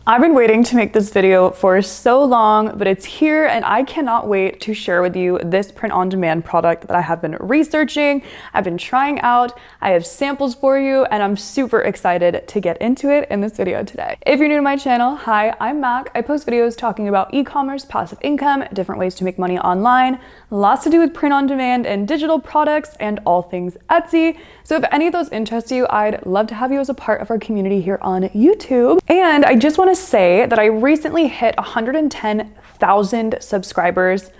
I've been waiting to make this video for so long, but it's here and I cannot wait to share with you this print-on-demand product that I have been researching, I've been trying out, I have samples for you, and I'm super excited to get into it in this video today. If you're new to my channel, hi, I'm Mac. I post videos talking about e-commerce, passive income, different ways to make money online, lots to do with print-on-demand and digital products, and all things Etsy. So if any of those interest you, I'd love to have you as a part of our community here on YouTube. And I just want to say that I recently hit 110,000 subscribers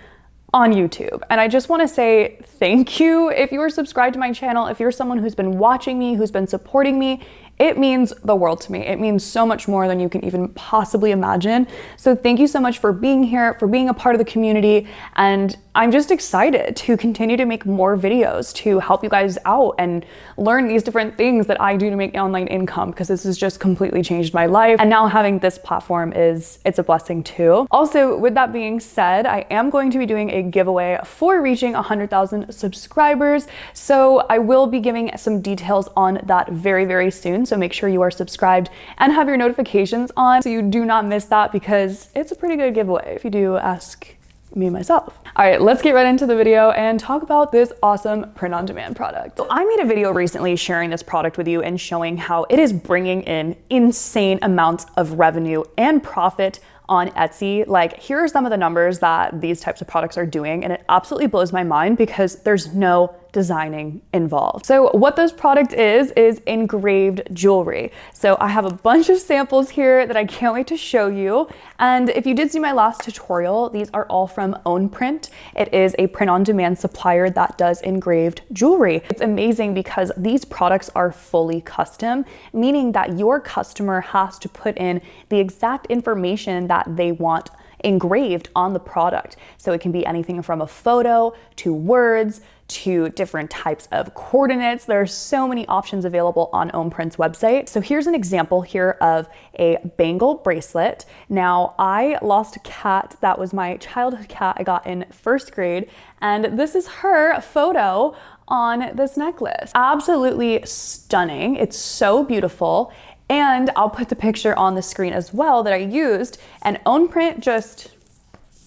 on YouTube. And I just want to say thank you if you are subscribed to my channel, if you're someone who's been watching me, who's been supporting me. It means the world to me. It means so much more than you can even possibly imagine. So thank you so much for being here, for being a part of the community. And I'm just excited to continue to make more videos to help you guys out and learn these different things that I do to make online income, because this has just completely changed my life. And now having this platform it's a blessing too. Also, with that being said, I am going to be doing a giveaway for reaching 100,000 subscribers. So I will be giving some details on that very, very soon. So make sure you are subscribed and have your notifications on so you do not miss that, because it's a pretty good giveaway if you do ask me myself. All right, let's get right into the video and talk about this awesome print-on-demand product. So I made a video recently sharing this product with you and showing how it is bringing in insane amounts of revenue and profit on Etsy. Like, here are some of the numbers that these types of products are doing, and it absolutely blows my mind because there's no designing involved. So what this product is engraved jewelry. So I have a bunch of samples here that I can't wait to show you. And if you did see my last tutorial, these are all from Ownprint. It is a print-on-demand supplier that does engraved jewelry. It's amazing because these products are fully custom, meaning that your customer has to put in the exact information that they want engraved on the product. So it can be anything from a photo to words to different types of coordinates. There are so many options available on Ownprint's website. So here's an example here of a bangle bracelet. Now, I lost a cat. That was my childhood cat I got in first grade. And this is her photo on this necklace. Absolutely stunning. It's so beautiful. And I'll put the picture on the screen as well that I used, and Ownprint just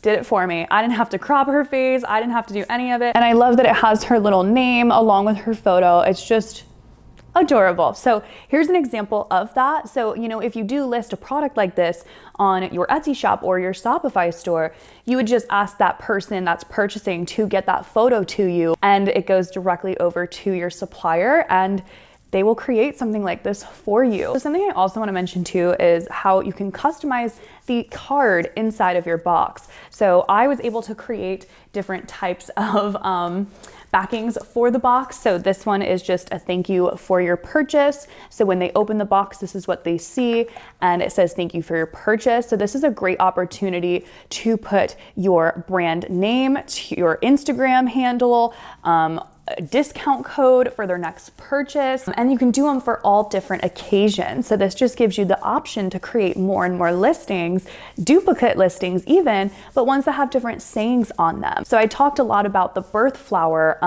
did it for me. I didn't have to crop her face. I didn't have to do any of it. And I love that it has her little name along with her photo. It's just adorable. So here's an example of that. So, you know, if you do list a product like this on your Etsy shop or your Shopify store, you would just ask that person that's purchasing to get that photo to you, and it goes directly over to your supplier, and they will create something like this for you. So something I also want to mention too is how you can customize the card inside of your box. So I was able to create different types of backings for the box. So this one is just a thank you for your purchase. So when they open the box, this is what they see, and it says thank you for your purchase. So this is a great opportunity to put your brand name, to your Instagram handle, a discount code for their next purchase, and you can do them for all different occasions. So this just gives you the option to create more and more listings, duplicate listings even, but ones that have different sayings on them. So I talked a lot about the birth flower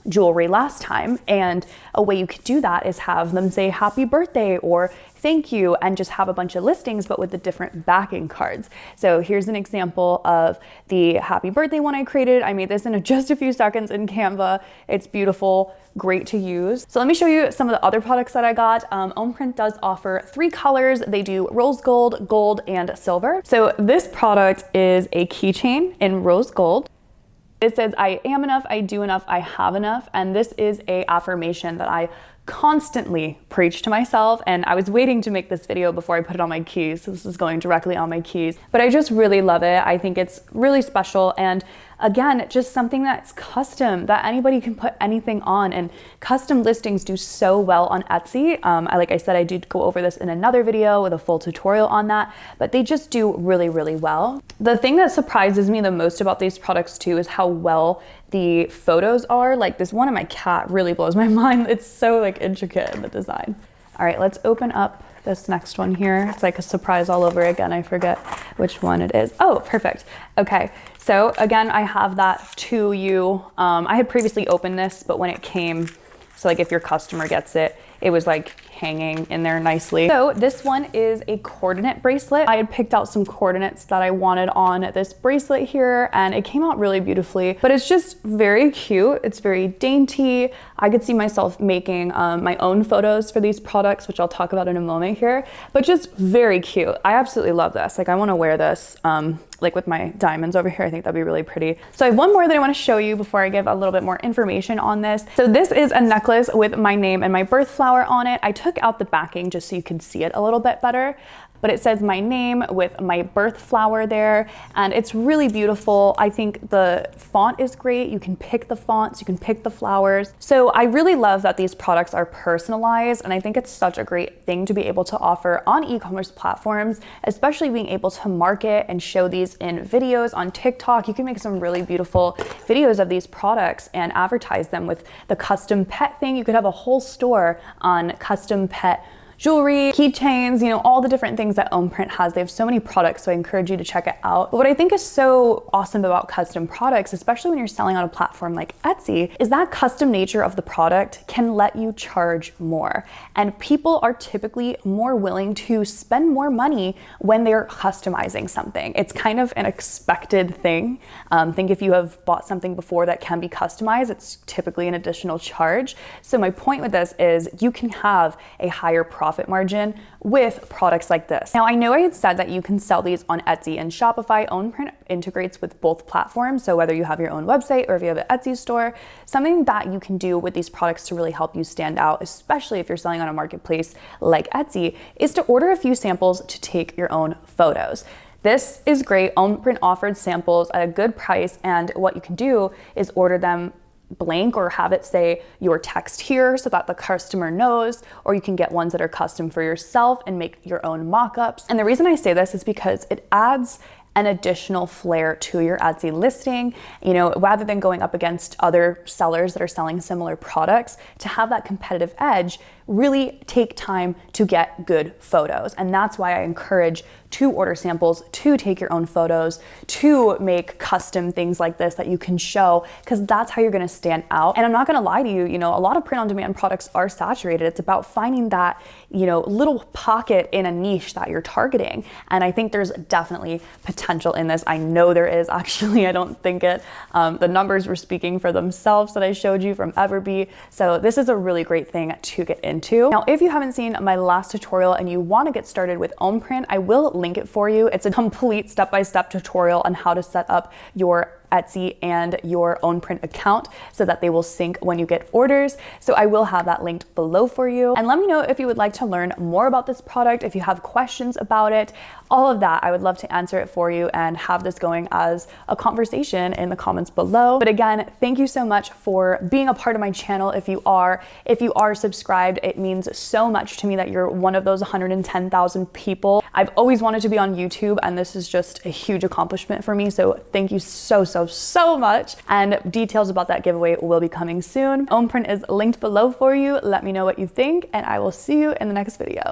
jewelry last time, and a way you could do that is have them say happy birthday or thank you, and just have a bunch of listings but with the different backing cards. So here's an example of the happy birthday one I created. I made this in just a few seconds in Canva. It's beautiful, great to use. So let me show you some of the other products that I got. Ownprint does offer 3 colors. They do rose gold, gold, and silver. So this product is a keychain in rose gold. It says, I am enough, I do enough, I have enough. And this is a affirmation that I constantly preach to myself. And I was waiting to make this video before I put it on my keys. So this is going directly on my keys, but I just really love it. I think it's really special. And again, just something that's custom, that anybody can put anything on, and custom listings do so well on Etsy. Like I said, I did go over this in another video with a full tutorial on that, but they just do really, really well. The thing that surprises me the most about these products too is how well the photos are. Like this one of my cat really blows my mind. It's so like intricate in the design. All right, let's open up this next one here. It's like a surprise all over again. I forget which one it is. Oh, perfect. Okay, so again, I have that to you. I had previously opened this, but when it came, so like if your customer gets it, it was like hanging in there nicely. So this one is a coordinate bracelet. I had picked out some coordinates that I wanted on this bracelet here, and it came out really beautifully, but it's just very cute. It's very dainty. I could see myself making my own photos for these products, which I'll talk about in a moment here, but just very cute. I absolutely love this. Like, I want to wear this like with my diamonds over here. I think that'd be really pretty. So I have one more that I want to show you before I give a little bit more information on this. So this is a necklace with my name and my birth flower on it. I took out the backing just so you can see it a little bit better, but it says my name with my birth flower there, and it's really beautiful. I think the font is great. You can pick the fonts, you can pick the flowers. So I really love that these products are personalized, and I think it's such a great thing to be able to offer on e-commerce platforms, especially being able to market and show these in videos on TikTok. You can make some really beautiful videos of these products and advertise them with the custom pet thing. You could have a whole store on custom pet jewelry, keychains, you know, all the different things that Ownprint has. They have so many products, so I encourage you to check it out. But what I think is so awesome about custom products, especially when you're selling on a platform like Etsy, is that custom nature of the product can let you charge more. And people are typically more willing to spend more money when they're customizing something. It's kind of an expected thing. Think if you have bought something before that can be customized, it's typically an additional charge. So my point with this is you can have a higher profit margin with products like this. Now, I know I had said that you can sell these on Etsy and Shopify. Ownprint integrates with both platforms. So whether you have your own website or if you have an Etsy store, something that you can do with these products to really help you stand out, especially if you're selling on a marketplace like Etsy, is to order a few samples to take your own photos. This is great. Ownprint offered samples at a good price, and what you can do is order them blank or have it say your text here so that the customer knows, or you can get ones that are custom for yourself and make your own mock-ups. And the reason I say this is because it adds an additional flair to your Etsy listing, you know, rather than going up against other sellers that are selling similar products. To have that competitive edge, really take time to get good photos. And that's why I encourage to order samples, to take your own photos, to make custom things like this that you can show, because that's how you're gonna stand out. And I'm not gonna lie to you, you know, a lot of print-on-demand products are saturated. It's about finding that, you know, little pocket in a niche that you're targeting. And I think there's definitely potential in this. I know there is, actually. I don't think it. The numbers were speaking for themselves that I showed you from Everbee. So this is a really great thing to get into. Now, if you haven't seen my last tutorial and you want to get started with Ownprint, I will link it for you. It's a complete step-by-step tutorial on how to set up your Etsy and your Ownprint account so that they will sync when you get orders. So I will have that linked below for you. And let me know if you would like to learn more about this product, if you have questions about it, all of that. I would love to answer it for you and have this going as a conversation in the comments below. But again, thank you so much for being a part of my channel. If you are subscribed, it means so much to me that you're one of those 110,000 people. I've always wanted to be on YouTube, and this is just a huge accomplishment for me. So thank you so much. And details about that giveaway will be coming soon. Ownprint is linked below for you. Let me know what you think, and I will see you in the next video.